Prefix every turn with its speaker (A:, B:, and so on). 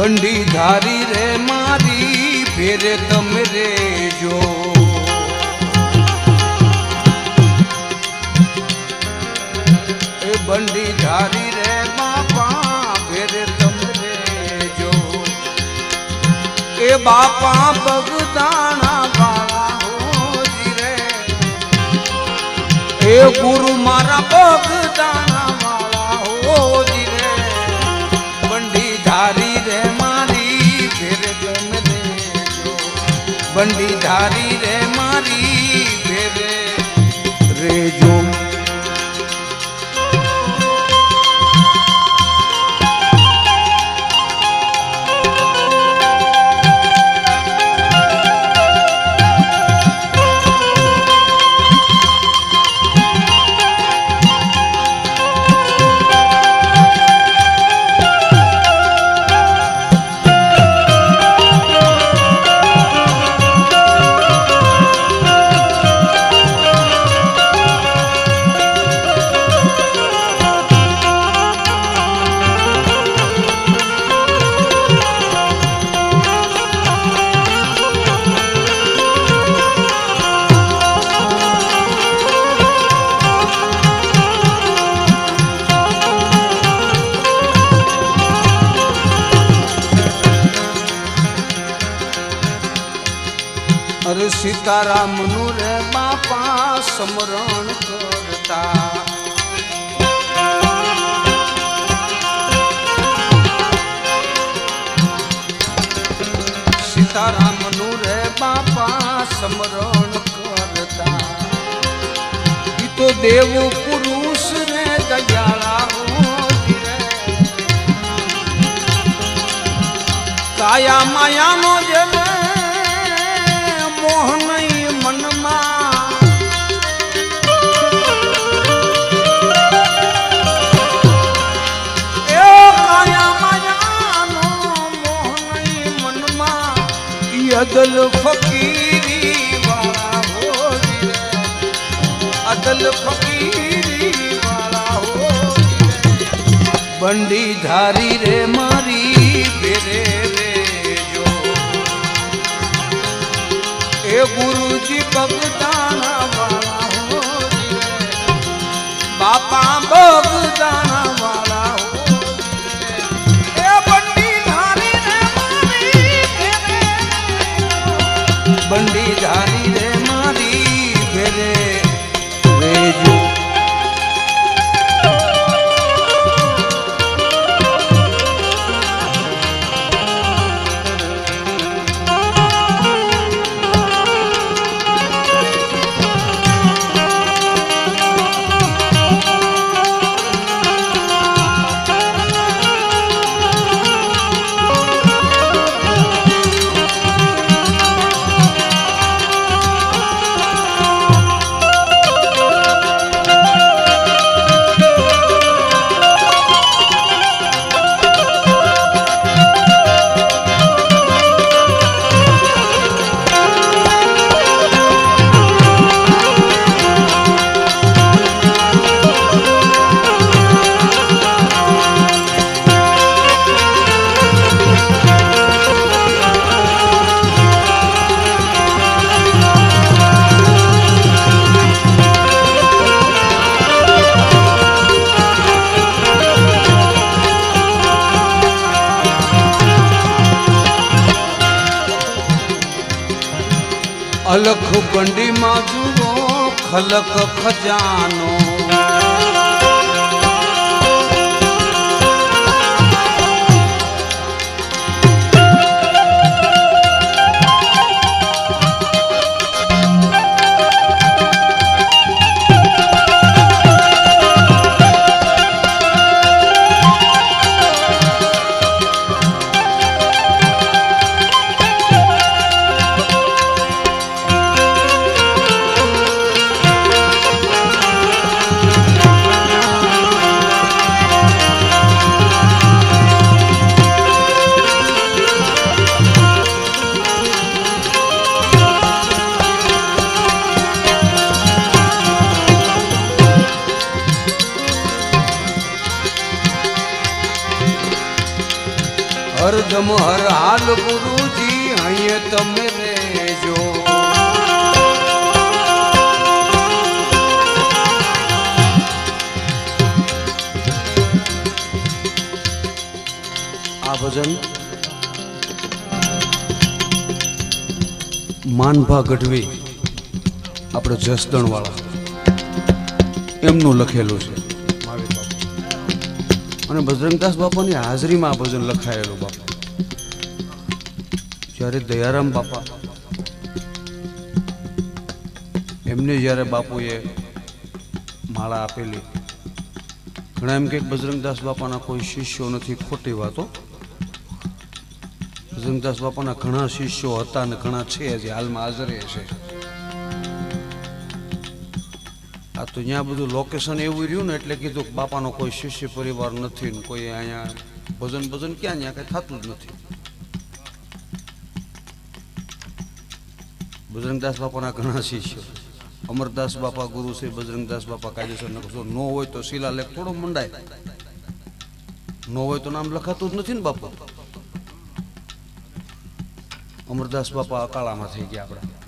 A: બંડી ધારી રે મારી ફેરે તમે રેજો એ બંડી ધારી રે બાપા ફેરે તમે રેજો એ બાપા બગદાણા વાળા હોજી રે એ ગુરુ મારા બગદાણા વાળા હોજી રે બંડી ધારી રે મારી ફેરે તમે રેજો બંડી ધારી રે મારી ફેરે રેજો અરે સીતારામ નું રે બાપા સમરણ કરતા સીતારામ નું રે બાપા સમરણ કરતા ઈ તો દેવ પુરુષ રે દયાળા હોજી રે કાયા માયા નો જેને મોહનઈ મનમાં એ કાયા માયાનો મોહનઈ મનમાં અદલ ફકીરી વાળા હોજી રે અદલ ફકીરી વાળા હોજી રે બંડી ધારી રે મારી ફેરે એ ગુરુજી બગદાણા વાળા હોજી રે બાપા બગદાણા વાળા હોજી રે એ બંડી ધારી રે મારી ફેરે બંડી ધારી રે મારી ફેરે રેજો અલખ બંડી માં જુઓ ખલક ખજાનો હરદમ હર હાલ ગુરુજી અહીં તમે રેજો. આ ભજન માનભા ગઢવી આપણે જસદણ વાળા એમનું લખેલું છે અને બજરંગદાસ બાપાની હાજરીમાં આ ભજન લખાયેલું. બાપા જ્યારે દયારામ બાપા એમને જ્યારે બાપુએ માળા આપેલી, ઘણા એમ કે બજરંગદાસ બાપાના કોઈ શિષ્યો નથી, ખોટી વાતો. બજરંગદાસ બાપાના ઘણા શિષ્યો હતા અને ઘણા છે જે હાલમાં હાજરે છે. આ તો ત્યાં બધું લોકેશન એવું રહ્યું ને એટલે કીધું કે બાપાનો કોઈ શિષ્ય પરિવાર નથી ને કોઈ અહીંયા ભજન ક્યાં ત્યાં કઈ થતું જ નથી. બજરંગદાસ બાપાના ઘણા શિષ્યો, અમરદાસ બાપા ગુરુ છે, બજરંગદાસ બાપા કાયદેસર નકશો. ન હોય તો શિલાલેખ થોડો મંડાય, ન હોય તો નામ લખાતું જ નથી ને બાપુ. અમરદાસ બાપા અકાળામાં થઈ ગયા આપણા.